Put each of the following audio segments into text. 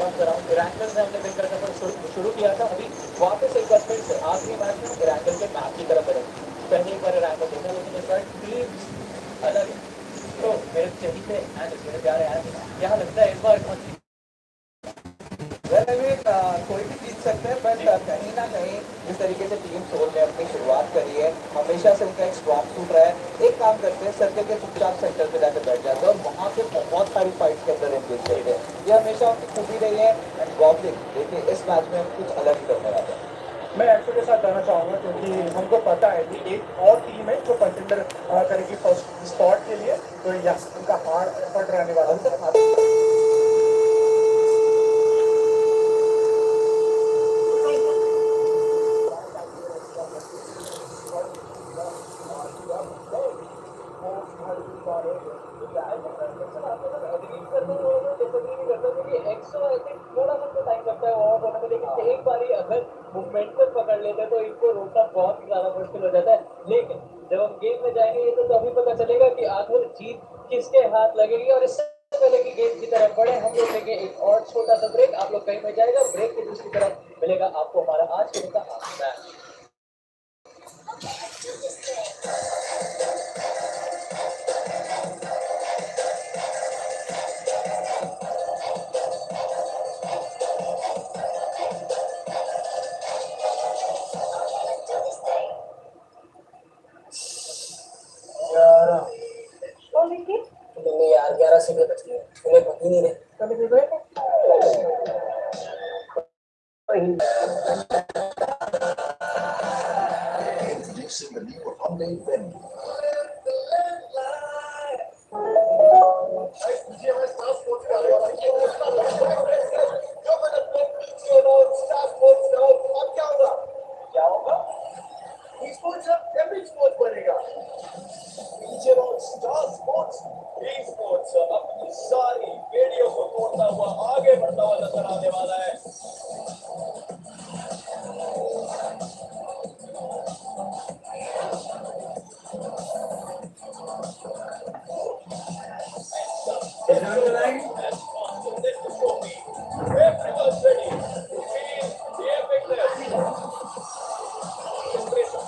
बात कर रहा हूँ। इरांगल से हमने मिलकर सफर शुरू किया था। अभी वापस एक बार फिर से आखिरी मैच में इरांगल के मैच की तरफ बढ़ेंगे। पहले एक बार इरांगल देखा, लेकिन इस बार टीम अलग है। तो मेरे चहीते एंड मेरे प्यारे एंड, क्या लगता है इस बार कौन सी? कोई भी जीत सकते हैं, बट कहीं ना कहीं जिस तरीके से टीम सोल ने अपनी शुरुआत करी है, हमेशा से उनका एक स्ट्रॉन्ग सूट रहा है। एक काम करते हैं, सर्कल के चुपचाप सेंटर पे जाकर बैठ जाते हैं और वहां से बहुत सारी फाइट्स के अंदर एंगेज करते हैं। ये हमेशा उनकी खूबी रही है। एंड गॉब्लिन देखिए, इस मैच में हम कुछ अलग ही करने वाले हैं। मैं एक्चुअली के साथ जाना चाहूंगा, क्योंकि हमको पता है कि एक और टीम है जो कंटेंडर करेगी फर्स्ट स्पॉट के लिए। तो यस, उनका हार्ड एफर्ट रहने वाला है। एक बारी अगर मोमेंटम पकड़ लेते तो इनको रोकना बहुत ही ज्यादा मुश्किल हो जाता है। लेकिन जब हम गेम में जाएंगे, ये तो तभी पता चलेगा कि आखिर जीत किसके हाथ लगेगी। और इससे पहले की गेम की तरफ बढ़े, हम लोग लेंगे एक और छोटा सा ब्रेक। आप लोग कहीं में जाएगा, ब्रेक की दूसरी तरफ मिलेगा आपको हमारा आज के दिन का आखिरी मैच। नहीं यार, 11 सेकंड बच गए, उन्हें पता ही नहीं रहे। Introducing the new update venue. BGMI Star Sports का अब क्या होगा? क्या होगा? E-sports अब एपिक स्पोर्ट्स बनेगा। BGMI Star Sports, e-sports अपनी सारी वीडियो को तोड़ता हुआ आगे बढ़ता हुआ नजर आने वाला है। Everyone's ready to feel the epicness.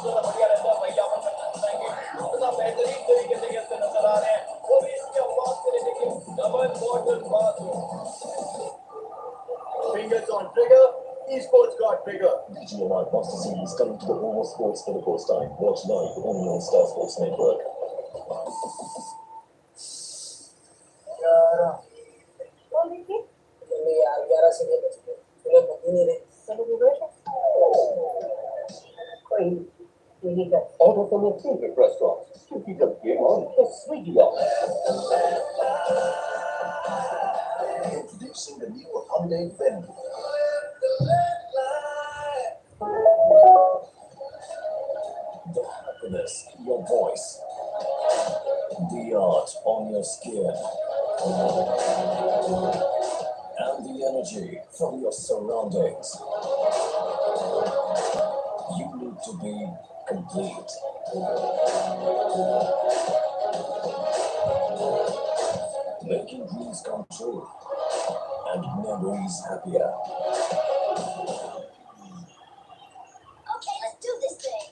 बढ़िया रहता है, भैया अपन करना चाहेंगे, इतना बेहतरीन तरीके से खेलते नजर आ रहे हैं। वो भी इसके आवाज के लिए देखिए, double bottle bathroom. Fingers on trigger, esports got bigger. BGMI Master Series coming to the home of sports for the first time. Watch live only on Star Sports Network. यार 11 सेकंड बच गए, उन्हें पता ही नहीं रहे। Order from your favorite restaurant. To pick up game on the Swiggy app. Introducing the new Hyundai Venue. The happiness in your voice. The art on your skin. And the energy from your surroundings. You need to be complete. Making dreams come true and memories happier. Okay, let's do this thing.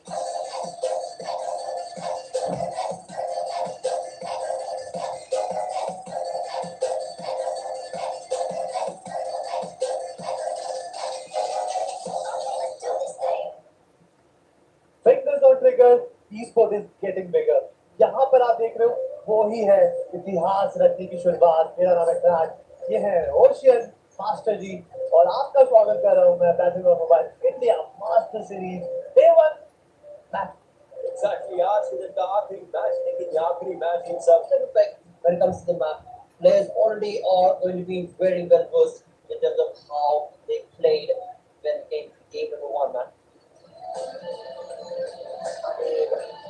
Fingers on trigger, e-sport is getting bigger. यहाँ पर आप देख रहे हो, वो ही है इतिहास रचने की शुरुआत। मेरा नाम है राज, ये है ओशियन मास्टर जी, और आपका स्वागत कर रहा हूँ मैं बैटिंग और mobile India master series day 1 match. Exactly, आज के दिन का आखिरी मैच, लेकिन ये आखिरी मैच इन सब when it comes to the map, players already are going to be very well versed in terms of how they played when in game number 1, man.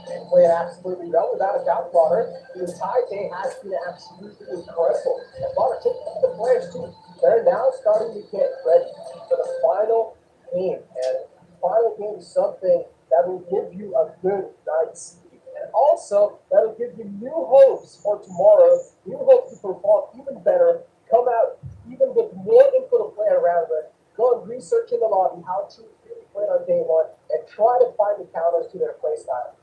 They played absolutely well, without a doubt, Potter. The entire day has been absolutely incredible. And Potter, take the players too. They're now starting to get ready for the final game. And final game is something that will give you a good night's sleep. And also, that'll give you new hopes for tomorrow, new hopes to perform even better, come out even with more input of play research in the lobby how to really play on day one and try to find the counters to their play style.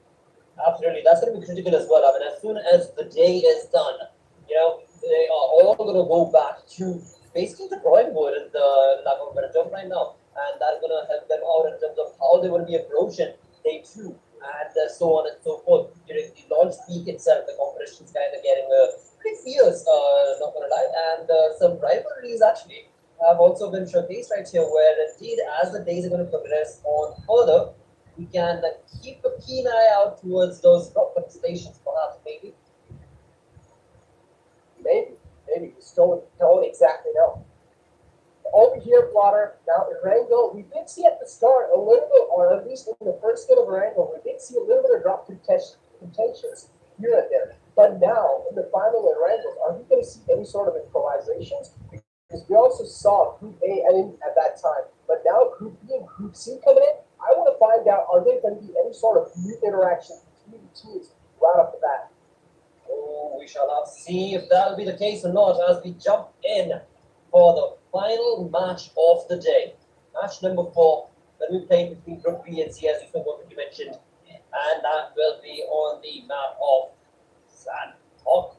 Absolutely, that's going to be critical as well. I mean, as soon as the day is done, they are all going to go back to basically the drawing board in the lack of a better term right now, and that's going to help them out in terms of how they will be approaching day two and so on and so forth. During the launch week itself, the competition's kind of getting pretty fierce, not going to lie, and some rivalries actually have also been showcased right here, where indeed as the days are going to progress on further, we can keep a keen eye out towards those rock stations, perhaps, maybe. Maybe. We still don't exactly know. Over here, Blotter, now Erangel, we did see at the start a little bit, or at least in the first game of Erangel, we did see a little bit of drop contentions here and there. But now, in the final Erangel, are we going to see any sort of improvisations? Because we also saw Group A at that time. But now Group B and Group C coming in, I want to find out, are there going to be any sort of new interactions between the teams right off the bat? Oh, we shall have to see if that'll be the case or not as we jump in for the final match of the day. Match number 4 that we played between Group B and C, as you mentioned, and that will be on the map of Sandhawk.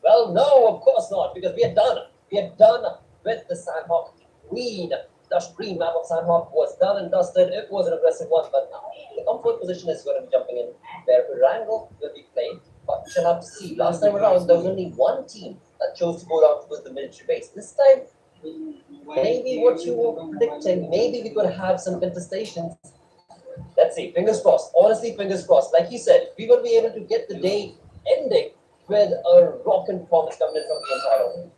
Well, no, of course not, because we are done. We are done with the Sandhawk Queen. The green map of Sandhawk was done and dusted. It was an aggressive one, but now the comfort position is going to be jumping in, where Wrangle will be played. But we shall have to see. Last time around, there was only one team that chose to go down towards the military base. This time, maybe what you were predicting, maybe we could have some contestations. Let's see. Fingers crossed. Honestly, fingers crossed. Like you said, we will be able to get the day ending with a rockin' performance coming in from the entire world.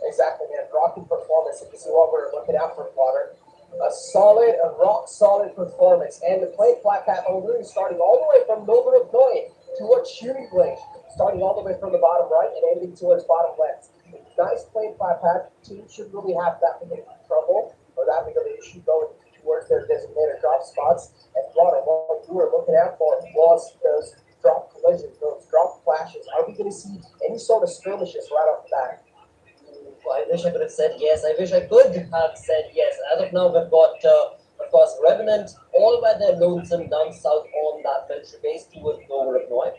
Exactly, man. Rocking performance. If you see what we're looking at for Potter, a rock solid performance. And the play flat path over starting all the way from Nova of Noy towards shooting range, starting all the way from the bottom right and ending towards bottom left. Nice play flat path. Team should really have that big of trouble or that big of an issue going towards their designated drop spots. And Potter, what you were looking out for was those drop collisions, those drop flashes. Are we going to see any sort of skirmishes right off the bat? I wish I could have said yes. I wish I could have said yes. As of now, we've got, of course, Revenant all by their lonesome down south on that military base towards Nova of Noy.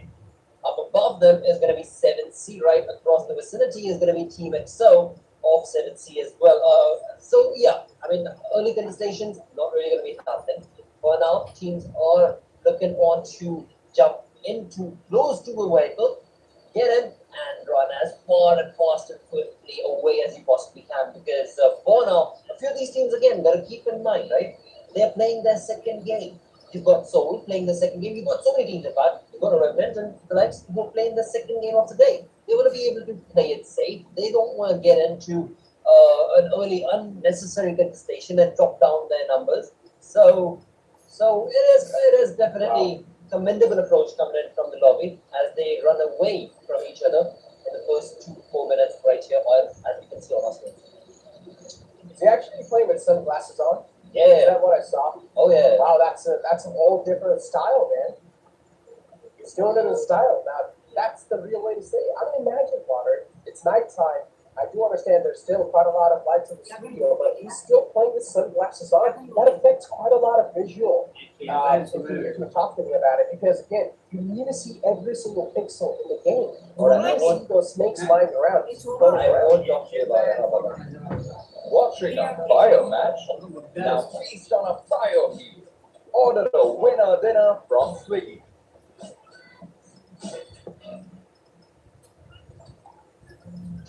Up above them is going to be 7C. Right across the vicinity is going to be Team XO of 7C as well. So, yeah, I mean, early contestations not really going to be happening. For now, teams are looking on to jump into close to a vehicle, get in, and run as far and fast and swiftly away as you possibly can. Because for now, a few of these teams, again, got to keep in mind, right? They're playing their second game. You've got Seoul playing the second game. You've got so many teams, in fact. You've got a Revenant and the likes who are playing the second game of the day. They want to be able to play it safe. They don't want to get into an early unnecessary contestation and drop down their numbers. So it is definitely commendable approach coming in from the lobby as they run away from each other in the first 2 to 4 minutes right here, as we can see on our screen. Is he actually playing with sunglasses on? Yeah. Is that what I saw? Oh yeah. Wow, that's an all different style, man. He's doing it in style. Now, that's the real way to say it. I mean, imagine, Water. It's nighttime. I do understand there's still quite a lot of lights in the studio, but he's still playing with sunglasses on. That affects quite a lot of visual if you're talking about it, because again, you need to see every single pixel in the game. Or I see those snakes flying around. I won't talk to you about it. Watching a fire match? Now feast on a fire heat. Order a winner dinner from Swiggy.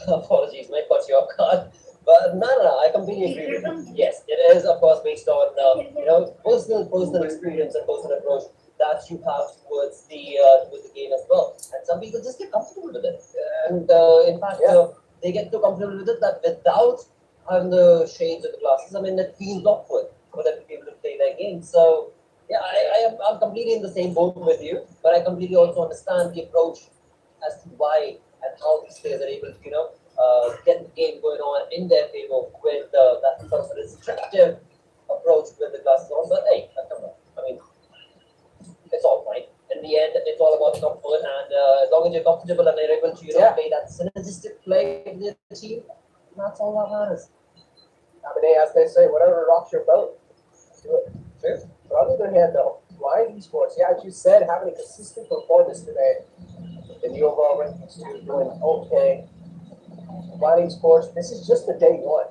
Apologies, might cut you off guard. But no, I completely agree with you. Yes, it is, of course, based on personal experience and personal approach that you have towards the game as well. And some people just get comfortable with it, and in fact, they get so comfortable with it that without having the shades or the glasses, I mean, it feels awkward for them to be able to play their game. So yeah, I'm completely in the same boat with you, but I completely also understand the approach as to why and how these players are able to, get the game going on in their favor with that sort of restrictive approach with the glasses on. But hey, come on. I mean, it's all fine. In the end, it's all about comfort, and as long as you're comfortable and you're able to, play that synergistic play with the team, that's all that matters. I mean, Hey, as they say, whatever rocks your boat, do it. Sure. But on the other hand, though, Lion Esports, yeah, as you said, having a consistent performance today in the overall rankings too, doing okay. Lion Esports, this is just the day one.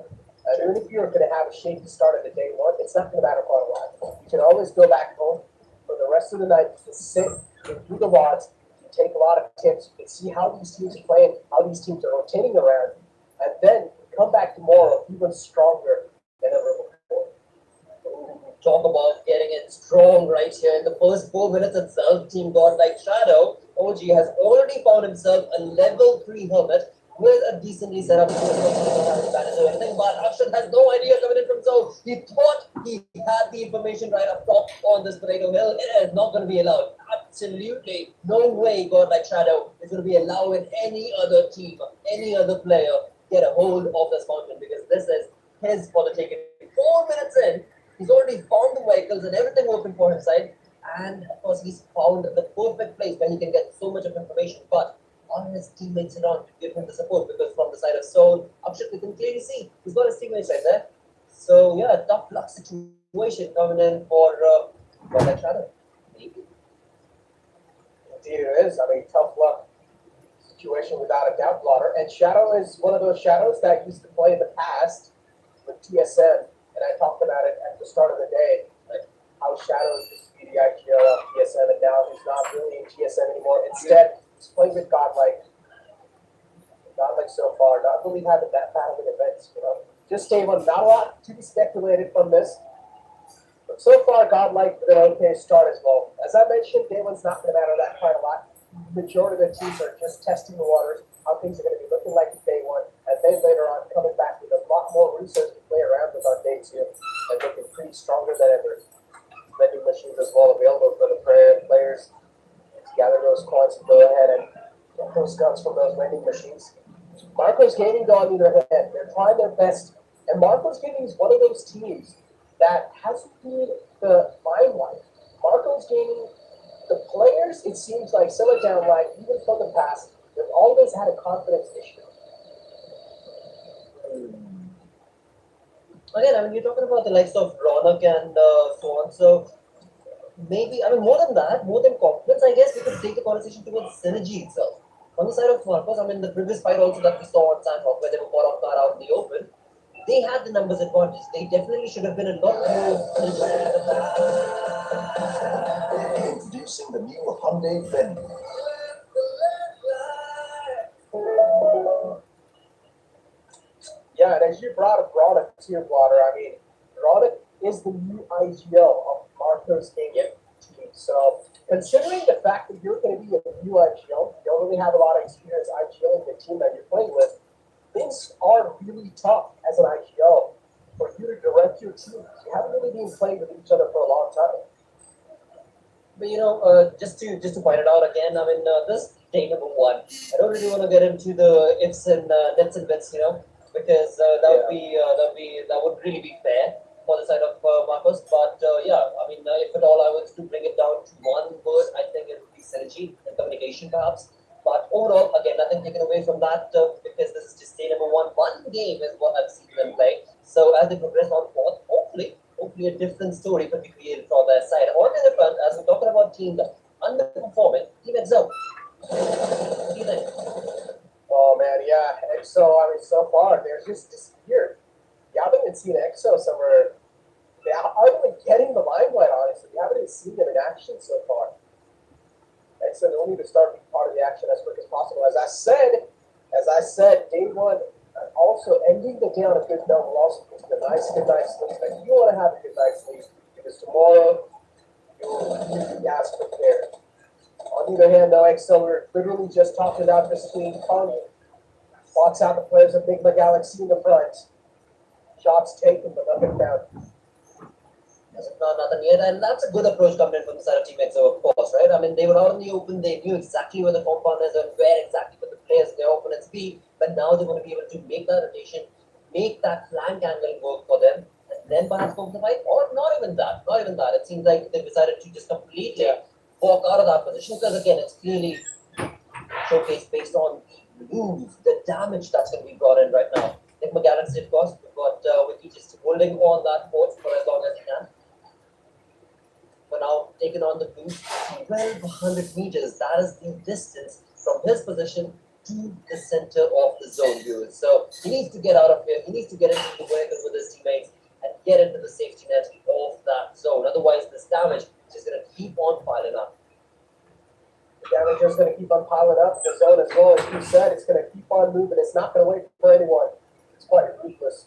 Even if you're going to have a shaky start at the day one, it's not going to matter quite a lot. You can always go back home for the rest of the night. You can sit, you can do the lots, you take a lot of tips, you can see how these teams are playing, how these teams are rotating around, and then come back tomorrow even stronger than ever before. Talk about getting it strong right here in the first 4 minutes itself. Team Godlike Shadow, OG has already found himself a level 3 helmet with a decently set up banners or anything, but Akshat has no idea coming in from zone. He thought he had the information right up top on this potato hill. It is not going to be allowed. Absolutely no way Godlike Shadow is going to be allowing any other team, any other player get a hold of this mountain, because this is his for the taking. 4 minutes in, he's already found the vehicles and everything open for his side, and of course he's found the perfect place where he can get so much of information. But are his teammates around to give him the support? Because from the side of Soul, Akshat, we can clearly see he's got his teammates right there. So yeah, tough luck situation coming in for that Shadow. Indeed it is. I mean, tough luck situation without a doubt, Blotter. And Shadow is one of those Shadows that used to play in the past with TSM, and I talked about it at the start of the day, like how Shadow used to be the IGL of TSM, and now he's not really in TSM anymore. Instead, he's playing with Godlike. Godlike so far, not really having that bad of an event, you know. Just stable, not a lot to be speculated from this. But so far, Godlike with an okay start as well. As I mentioned, day one's not going to matter that quite a lot. The majority of the teams are just testing the waters, how things are going to be looking like in day one, and then later on coming back with a lot more research to play around with on day two, and looking pretty stronger than ever. Vending machines as well available for the players to gather those coins and go ahead and get those guns from those vending machines. Marco's Gaming, though, on the other hand, they're trying their best, and Marco's Gaming is one of those teams that hasn't been the limelight. Marco's Gaming, the players, it seems like similar downline, even from the past, they've always had a confidence issue. Again, I mean, you're talking about the likes of Ronak and so on. So maybe, I mean, more than that, more than confidence, I guess we could take the conversation towards synergy itself. On the side of Marcos, I mean, the previous fight also that we saw on Sandhawk, where they were caught off guard out in the open, they had the numbers advantage. They definitely should have been a lot more. Introducing the new Hyundai Venue. Yeah, and as you brought up Ronak too, Water, I mean, Ronak is the new IGL of Marco's Gaming team. So, considering the fact that you're going to be a new IGL, you don't really have a lot of experience IGL in the team that you're playing with, things are really tough as an IGL for you to direct your team. You haven't really been playing with each other for a long time. But you know, just to point it out again, I mean, this day number one, I don't really want to get into the ifs and nets and bits, you know, because that would really be fair for the side of Marcos. But yeah, I mean, if at all I was to bring it down to one word, I think it would be synergy and communication, perhaps. But overall, again, nothing taken away from that because this is just day number one. One game is what I've seen them play. So as they progress on forth, hopefully a different story could be created from their side. On the other front, as we're talking about teams underperforming, Team Excel. What do you think? Oh man, yeah. EXO, I mean, so far they're just disappeared. You haven't even seen EXO somewhere. They aren't even getting the limelight, honestly. You haven't even seen them in action so far. EXO, they'll need to start being part of the action as quick as possible. As I said, day one, also ending the day on a good note will also be a good night's sleep. And you want to have a good night's sleep because tomorrow you'll be as prepared. On the other hand, though, EXO, we're literally just talking about this between Kong walks out the players of Big Galaxy in the front. Shots taken, but nothing found. As of now, nothing yet, and that's a good approach coming in from the side of Team Exo, of course, right? I mean, they were out in the open, they knew exactly where the compound is and where exactly the players, their opponents be, but now they're going to be able to make that rotation, make that flank angle work for them, and then perhaps go for the fight, or not even that. It seems like they decided to just completely walk out of that position, because again, it's clearly showcased based on the moves, the damage that's going to be brought in right now. Nick McGallan's, of course, but Wiki just holding on that port for as long as he can. But now taking on the boost, 1200 meters. That is the distance from his position to the center of the zone, viewers. So he needs to get out of here. He needs to get into the vehicle with his teammates and get into the safety net of that zone. Otherwise, this damage is just going to keep on piling up. The damage is going to keep on piling up. The zone as well, as you said, it's going to keep on moving. It's not going to wait for anyone. It's quite ruthless.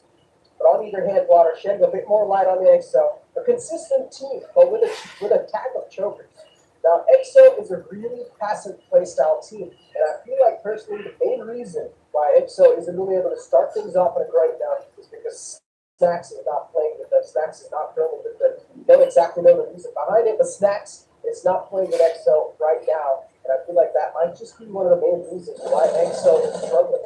But on either hand, Water shedding a bit more light on the EXO. A consistent team, but with a tag of chokers. Now, EXO is a really passive playstyle team, and I feel like personally the main reason why EXO isn't really able to start things off in a great now is because Snacks is not playing with them. Snacks is not currently with them. You don't exactly know the reason behind it, but Snacks is not playing with EXO right now, and I feel like that might just be one of the main reasons why EXO is struggling.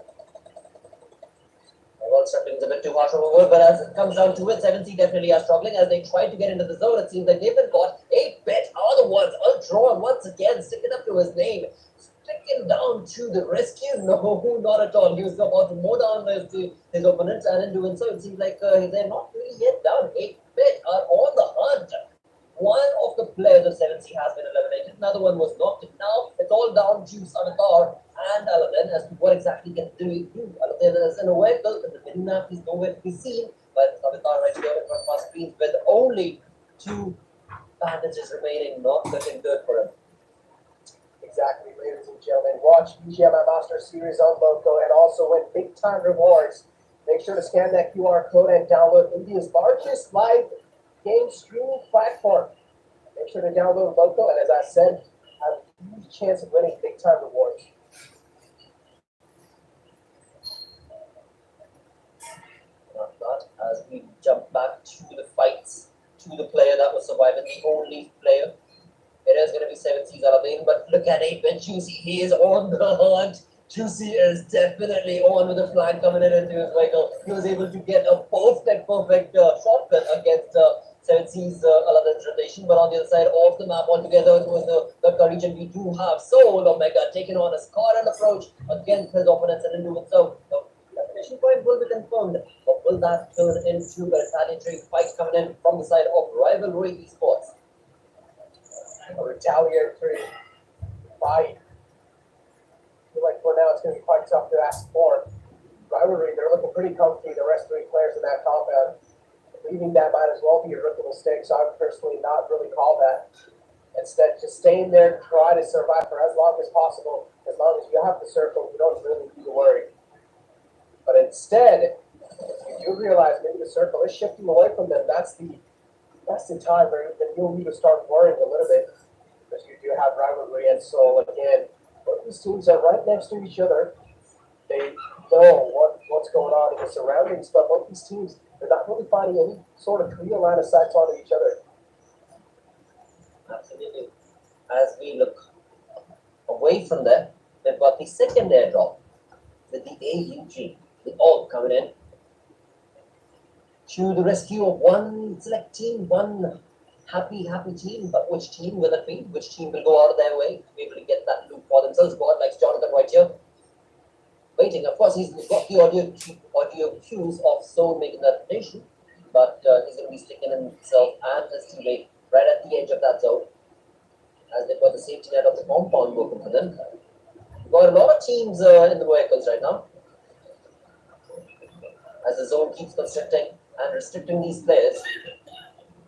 Well, struggling is a bit too harsh of a word, but as it comes down to it, 7C definitely are struggling as they try to get into the zone. It seems like they've been caught. 8-bit are the ones drawn once again, sticking up to his name, sticking down to the rescue. No, not at all. He was about to mow down his opponents, and in doing so, it seems like they're not really yet down. 8-bit are on the hunt. One of the players of 7C has been eliminated. Another one was knocked. Now it's all down to Sanatar and Aladdin as to what exactly can do. Aladdin is in a vehicle in the mini-map. He's nowhere to be seen. But Sanatar right here in front of our screens with only 2 bandages remaining. Not looking good for him. Exactly, ladies and gentlemen. Watch BGMI Master Series on Loco and also win big time rewards. Make sure to scan that QR code and download India's largest live game streaming platform. Make sure to download Loco, and as I said, have a huge chance of winning big time rewards. Not that. As we jump back to the fights, to the player that was surviving, the only player. It is going to be 7C's Aladdin, but look at 8-bit Juicy. He is on the hunt. Juicy is definitely on with the flank coming into his vehicle. He was able to get a perfect shotgun against 7C's Aladdin's rotation, but on the other side of the map altogether, it was the region. We do have Soul Omega taking on a Scarlet approach against his opponents, and in doing so, the definition point will be confirmed. But will that turn into a retaliatory fight coming in from the side of Rivalry Esports? A retaliatory fight. I feel like for now it's going to be quite tough to ask for. Rivalry, they're looking pretty comfy, the rest 3 players in that compound. Leaving that might as well be a rookie mistake, so I would personally not really call that. Instead, just staying there, try to survive for as long as possible. As long as you have the circle, you don't really need to worry. But instead, if you do realize maybe the circle is shifting away from them, that's the time where then you'll need to start worrying a little bit, because you do have Rivalry and Soul again. Both these teams are right next to each other. They know what's going on in the surroundings, but both these teams, they're not really finding any sort of clear line of sight onto each other. Absolutely. As we look away from there, we've got the second airdrop with the AUG, the AUG coming in to the rescue of one select team, one happy team. But which team will it be? Which team will go out of their way to be able to get that loot for themselves? God likes Jonathan right here. Waiting, of course, he's got the audio cues of Soul making that rotation, but he's going to be sticking himself and his teammate right at the edge of that zone, as they've got the safety net of the compound working for them. We've got a lot of teams in the vehicles right now, as the zone keeps constricting and restricting these players.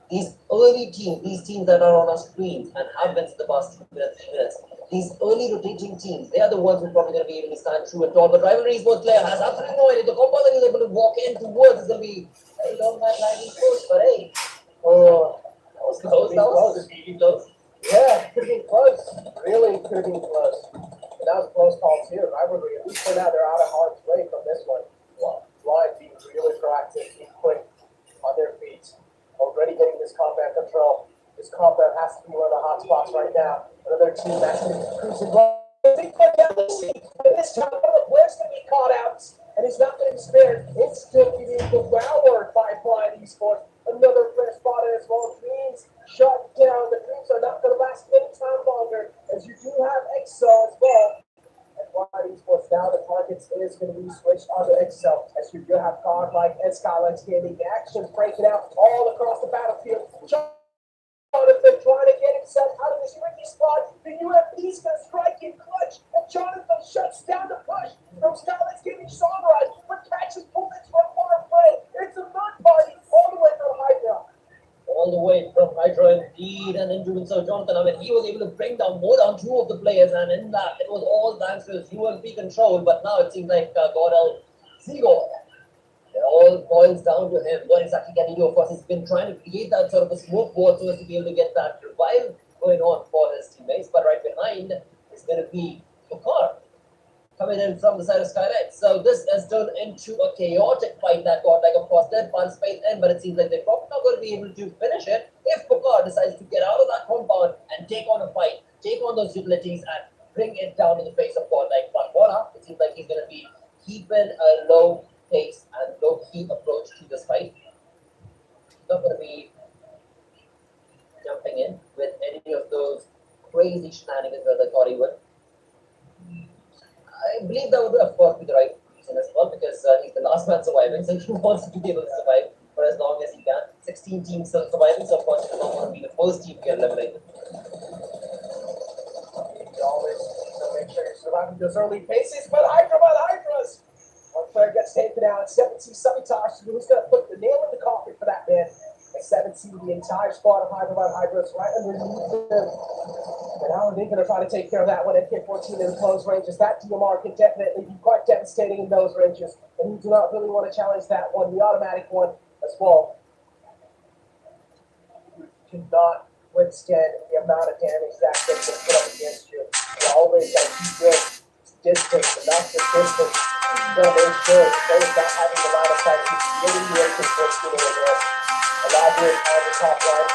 These early teams, these teams that are on our screens and have been for the past 2 minutes, 3 minutes, these early rotating teams, they are the ones who are probably going to be able to stand true at all. But Rivalry Esports player has absolutely no idea. The compound that he's able to walk in towards is going to be, hey, don't mind lightning push, but hey. Oh, that was close. That was really close. Yeah, could have been close. Really could have been close. And that was a close call too. Rivalry, at least for now, they're out of harm's way from this one. Wow. Blind being really proactive, being quick on their feet. Already getting this combat control. This combat has to be one of the hot spots right now. Another team that's cruising well. They put down the seat. And this time, one of the players going to be caught out. And he's not going to be spared. It's still being devoured by Blind Esports. Another player spotted as well. Dreams shut down. The Dreams are not going to last any time longer, as you do have Excel as well. And Blind Esports now, the targets is going to be switched onto Excel. As against you. You have God like and Skyline's Gaming. The action's breaking out all across the battlefield. Jonathan trying to get himself out of this tricky spot. The UFP's going to strike in clutch, and Jonathan shuts down the push from Skyline's Gaming Sunrise, but catches bullets from far away. It's a third party all the way from Hydra. All the way from Hydra indeed, and in doing so, Jonathan, I mean, he was able to bring down more than two of the players, and in that, it was all thanks to his UMP control, but now it seems like Gordel Seagull, it all boils down to him. What exactly can he do? Of course, he's been trying to create that sort of a smoke wall so as to be able to get that revive going on for his teammates, but right behind is going to be Pokar coming in from the side of Skylight. So this has turned into a chaotic fight that got, like, of course, did participate in, but it seems like they're probably not going to be able to finish it if Pokar decides to get out of that compound and take on a fight, take on those utilities, and bring it down to the face of God like Pandora. It seems like he's going to be keeping a low pace and low key approach to this fight. Not going to be jumping in with any of those crazy shenanigans that I thought he would. I believe that would, of course, be the right reason as well, because he's the last man surviving, so he wants to be able to survive for as long as he can. 16 teams still surviving, so of course he does not want to be the first team to get eliminated. You always make sure you're surviving those early paces, but Hydra by the Hydras! One player gets taken out, 7C Sabotage, who's going to put the nail in the coffin for that man. And 7C, the entire squad of Hydra by the Hydras right underneath them. And how are they going to try to take care of that one at K14 in close ranges? That DMR can definitely be quite devastating in those ranges. And you do not really want to challenge that one, the automatic one as well. You cannot withstand the amount of damage that can put up against you. You always got to keep good distance, and not just distance. You got to make sure those not having the line of sight keep getting you into the this. Elaborate on the top line.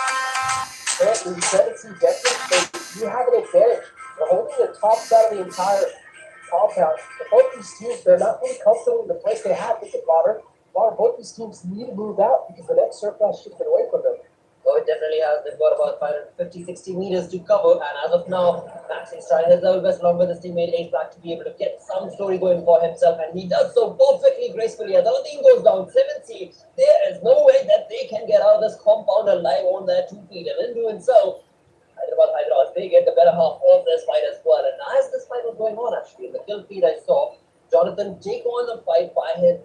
Currently, 17 definitely, you have an advantage. They're holding the top side of the entire compound. But both these teams, they're not really comfortable in the place they have with the water. Both these teams need to move out because the next surplus shifted away from them. Oh, it definitely has. They've got about 550, 60 meters to cover, and as of now, Max is trying his level best along with his teammate Ace Black to be able to get some story going for himself, and he does so perfectly gracefully. As our team goes down 7C, there is no way that they can get out of this compound alive on their 2 feet, and in doing so, Hyderabad, they get the better half of this fight as well. And as this fight was going on, actually, in the kill feed I saw Jonathan take on the fight by his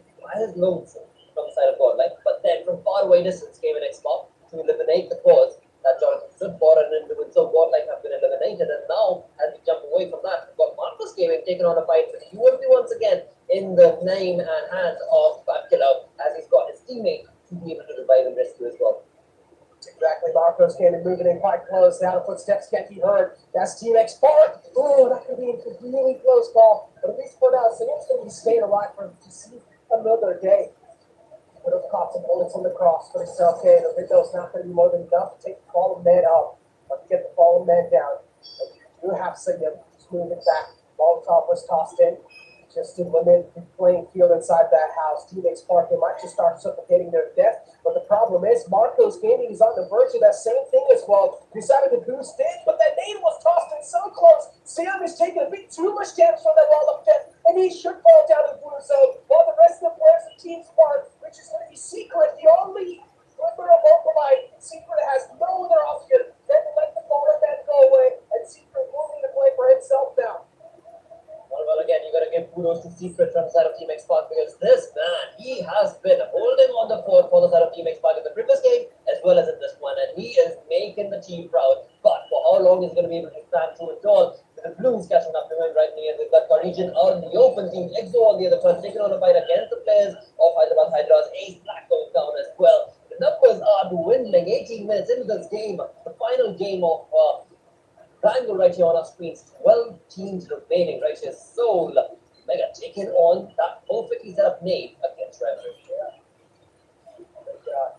lonesome from the side of Godlike, but then from far away distance came an X-Pop to eliminate the cause that Jonathan stood for, and in doing so, Godlike have been eliminated. And now, as we jump away from that, we've got Marcus Gaming taking on a fight with UMP once again in the name and hands of Killer, as he's got his teammate to be able to revive and rescue as well. Exactly, Marcos Cannon moving in quite close. Now the footsteps can't be heard. That's Team X Park. Oh, that could be a really close call. But at least for now, Sam's going to be staying alive for to see another day. Could have caught some bullets in the cross, but it's okay. The window's not going to be more than enough to take the fallen man up, or to get the fallen man down. But you do have Sayam just moving back. Molotov was tossed in just to limit the playing field inside that house. Team X Park, they might just start suffocating their death. But the problem is, Marcos Gaming is on the verge of that same thing as well. Decided to boost in, but that nade was tossed in so close. Sam is taking a bit too much damage from that wall of death, and he should fall down in doing so. While the rest of the players of Team Spark, which is going to be Secret, the only member of Opalite, Secret has no other option than to let the fallen man go away, and Secret moving to play for himself now. Well, again, you got to give kudos to Secret from the side of Team X Park, because this man, he has been holding on the fort for the side of Team X Park in the previous game as well as in this one, and he is making the team proud. But for how long he's going to be able to stand through it all, with the Blues catching up to him right near, they've got Carnesian out in the open. Team Exo on the other front, taking on a fight against the players of Hyderabad Hydras. Ace Black going down as well. The numbers are dwindling. 18 minutes into this game, the final game of triangle right here on our screens. 12 teams remaining right here. Soul Mega taking on that perfectly set up nade against Revenue.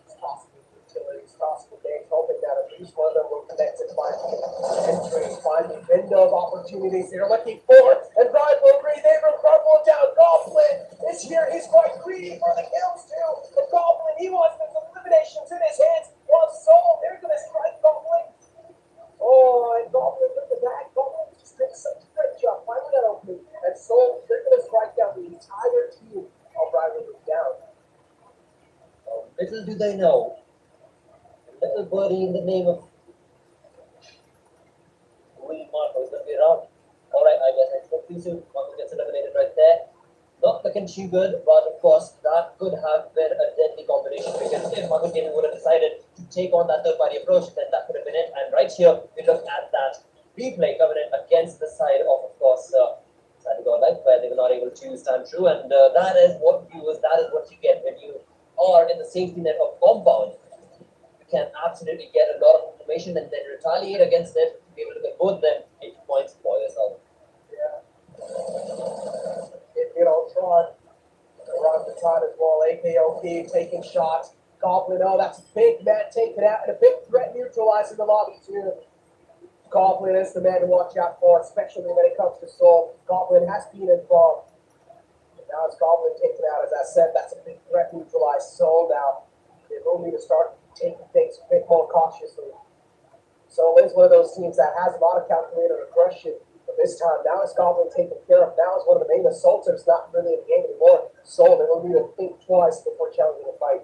It's possible utilities, possible games, hoping that at least one of them will connect and find entry, find the window of opportunities they're looking for. And Brian will agree, they will crumble down. Goblin is here. He's quite greedy for the kills too. The Goblin, he wants the eliminations in his hands. While Soul, they're going to strike Goblin. Oh, and Goblin, look at that. Goblin just did such a great job finding that opening. And Soul, they're going to strike down the entire team of Rivalry down. they know? A little birdie in the name of Will Marco is going to be around. Alright, I guess I spoke too soon. Marco gets eliminated right there. Not looking too good, but of course, that could have been a deadly combination because if Marco Gaming would have decided to take on that third party approach, then that could have been it. And right here, we look at that replay coming in against the side of course, Sandy Godlife, where they were not able to stand true. And that is what you get when you are in the safety net of compound. You can absolutely get a lot of information and then retaliate against it to be able to get both them 8 points for yourself. Tron around the time as well. AKOP taking shots. Goblin, oh, that's a big man taken out and a big threat neutralizing the lobby too. Goblin is the man to watch out for, especially when it comes to Soul. Goblin has been involved. Now it's Goblin taken out, as I said, that's a big threat neutralized Soul now. They will need to start taking things a bit more cautiously. Soul is one of those teams that has a lot of calculated aggression. But this time, now it's Goblin taken care of. Now is one of the main assaulters not really in the game anymore. Soul, they will need to think twice before challenging the fight.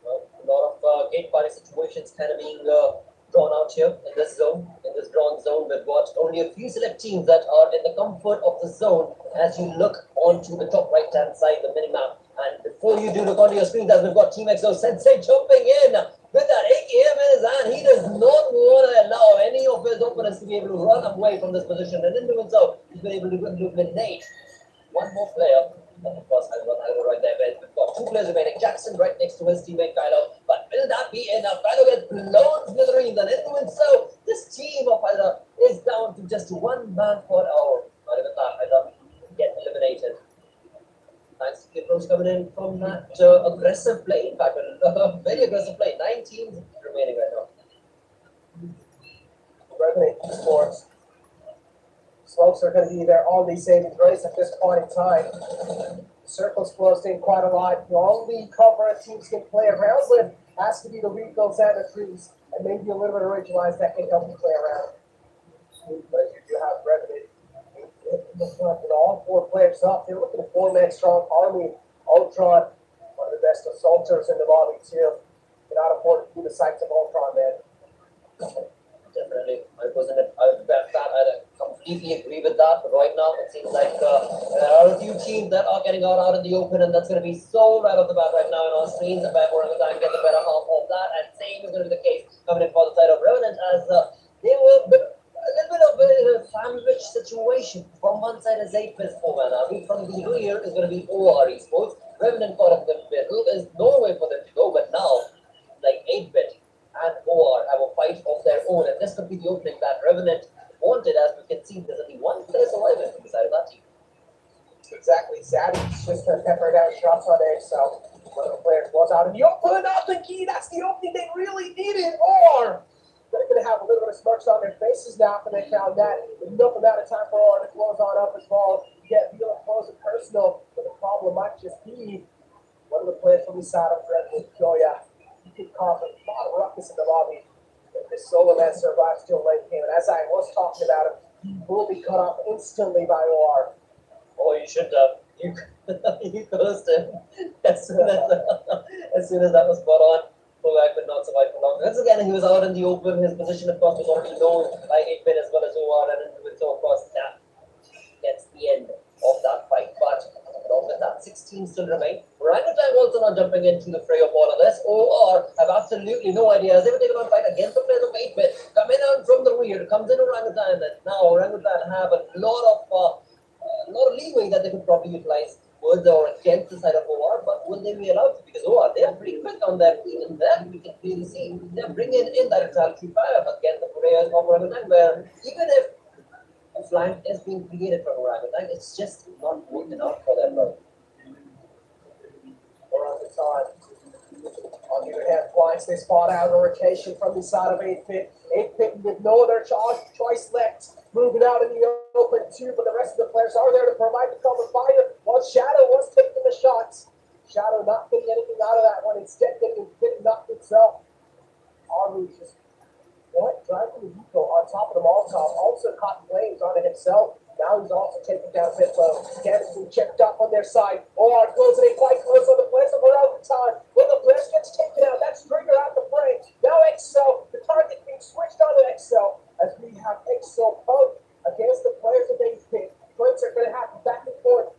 Well, a lot of gate party situations kind of being drawn out here in this zone, in this drawn zone. We've got only a few select teams that are in the comfort of the zone as you look onto the top right-hand side, the minimap. And before you do look onto your screen, we've got Team XO Sensei jumping in with that AKM in his hand. He does not want to allow any of his opponents to be able to run away from this position. And in doing so, he's been able to eliminate one more player. And of course, I've got Kylo right there. But we've got 2 players remaining. Jackson right next to his teammate Kylo. But will that be enough? Kylo gets blown smithereens. And in doing so, this team of Hydra is down to just 1 man per hour. Not even that. Hydra get eliminated. Nice approach coming in from that aggressive play. In fact, a very aggressive play. 9 teams remaining right now. Revenant Esports. Smokes are going to be there on the saving grace at this point in time. Circle's closed in quite a lot. The only cover teams can play around with has to be the refills and the trees, and maybe a little bit of originalized that can help you play around. But you do have Revenant in the front with all 4 players up. They're looking at 4-man strong army. Ultron, one of the best assaulters in the lobby too. Cannot afford to do the sights of Ultron, man. Definitely. I completely agree with that. But right now, it seems like there are a few teams that are getting out in the open, and that's going to be so right off the bat right now in our screens. And Orangutan get the better half of that, and same is going to be the case coming in for the side of Revenant as they were a little bit of a sandwich situation. From one side is 8-bit 4-man army, from the rear is going to be OR Esports. Revenant caught up in the middle. There's no way for them to go, but now, like 8-bit and OR have a fight of their own, and this could be the opening that Revenant wanted. As we can see, there's only 1 player surviving from the side of that team. Exactly. Zaddy's just going to pepper down shots on there, so one of the players was out in the open. Out the key. That's the opening they really needed. Or they're going to have a little bit of smirks on their faces now after they found that. Enough amount of time for OR to close on up as well. Get real close and personal. But the problem might just be one of the players from the side of Revenant. Oh, yeah. You could cause a lot of ruckus in the lobby if this solo man survives till late game. And as I was talking about him, he will be cut off instantly by OR. Oh, you should have. You cursed him as soon as that was spot on. Kovac could not survive for long. Once again, he was out in the open. His position, of course, was already known by 8-bit as well as OR, and so, of course, that gets the end of that fight. But along with that, 16 still remain. Orangutan also not jumping into the fray of all of this. OR have absolutely no idea. As they were taking on fight against the players of 8-bit, coming out from the rear, comes in Orangutan, and now Orangutan have a lot of leeway that they could probably utilize towards or against the side of OR, but will they be allowed to? Because OR, they are pretty quick on their feet, and then we can clearly see they're bringing in that retaliatory fire against the players of Orangutan, where even if a flank is being created from Orangutan, it's just not working out for them. Orangutan, on the other hand, twice they spot out a rotation from the side of 8-bit. 8-bit with no other choice left. Moving out in the open too, but the rest of the players are there to provide the cover fire. While Shadow was taking the shots. Shadow not getting anything out of that one. Instead, getting knocked himself. Army just driving the Eco on top of the Molotov. Also caught flames on it himself. Now he's also taken down a bit low. Again, it's being checked up on their side. Or closing it quite close on the players of time. When the players gets taken out, that's Trigger out the frame. Now Exo, the target being switched on to Exo. As we have Exo Punk against the players of Base Pit. Points are going to happen back and forth.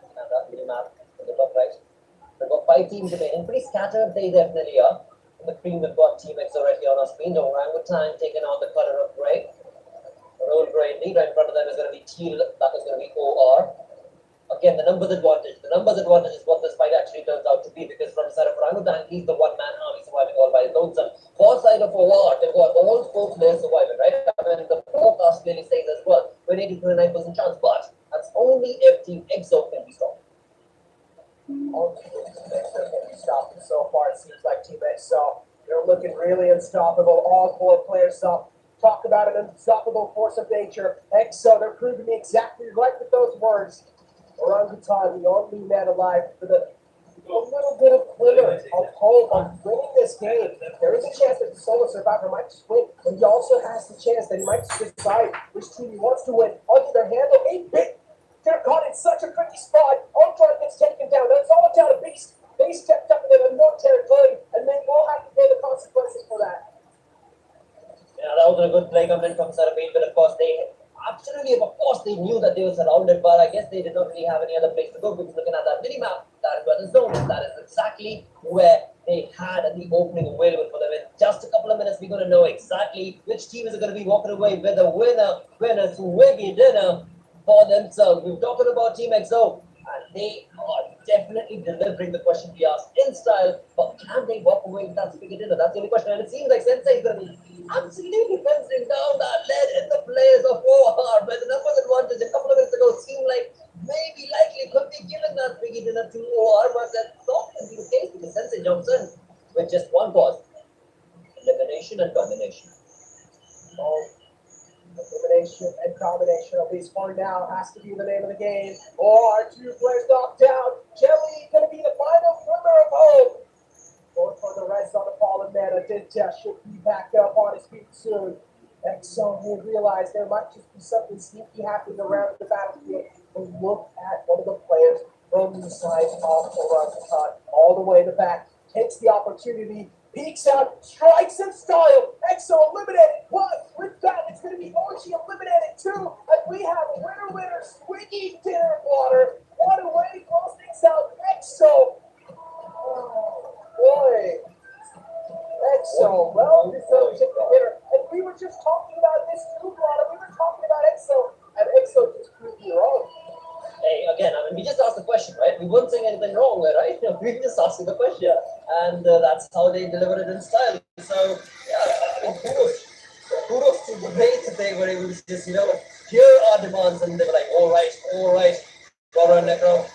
And that mini map on the top right. We've got 5 teams remaining. Pretty scattered they definitely are. In the cream, we've got Team X already on our screen. The Orangutan taking on the color of grey. Roll grey indeed. Right in front of them is going to be teal. That is going to be OR. Again, the numbers advantage. The numbers advantage is what this fight actually turns out to be, because from the side of Orangutan, he's the one-man army surviving all by his lonesome. For side of OR, they've got all 4 players surviving, right? I mean, the forecast clearly says as well, with 80-29% chance, but that's only if Team Exo can be stopped. All Team Exo can be stopped. So far, it seems like Team Exo, they're looking really unstoppable. All 4 players up. Talk about an unstoppable force of nature. Exo, they're proving me exactly right with those words. Orangutan, the only man alive, with a little bit of glimmer of hope on winning this game. There is a chance that the solo survivor might just win, but he also has the chance that he might decide which team he wants to win. On the other hand, though, 8-bit, they're caught in such a tricky spot. Ultron gets taken down. That's all down to Beast. Beast stepped up in an unknown territory, and they will have to pay the consequences for that. Yeah, that was a good play coming from Sarabin, but of course they knew that they were surrounded, but I guess they did not really have any other place to go, because looking at that mini map, that is where the zone is. That is exactly where they had the opening available for them. In just a couple of minutes, we're going to know exactly which team is going to be walking away with a winner swiggy dinner for themselves. We're talking about Team XO, and they are definitely delivering the question we asked in style, but can they walk away with that swiggy dinner? That's the only question, and it seems like Sensei is going to be absolutely fencing down that lead in the players of OR, where the numbers advantage a couple of minutes ago seemed like maybe likely could be given that biggie dinner to OR, but that's not going to be the case, because Sensei jumps in with just one cause: elimination and domination. Oh, elimination and domination, at least for now, has to be the name of the game. OR, 2 players knocked down. Jelly going to be the final glimmer of hope. Going for the rest on the fallen man. Aditya should be back up on his feet soon. Exo may realize there might just be something sneaky happening around the battlefield. But look at one of the players from the side of Orangutan, all the way in the back, takes the opportunity, peeks out, strikes in style. Exo eliminated. What? With that, it's going to be Orgy eliminated too. And we have a winner, Squiggy dinner water. What a way to close things out. Exo. Oh, boy. Exo, well deserved hitter. And we were just talking about this too, Lana. We were talking about Exo, and Exo just proved me wrong. Hey, again, I mean, we just asked the question, right? We weren't saying anything wrong there, right? We were just asking the question, and that's how they delivered it in style. So, yeah, I mean, kudos to the way that they were able to just, hear our demands, and they were like, all right, Goro and Necro,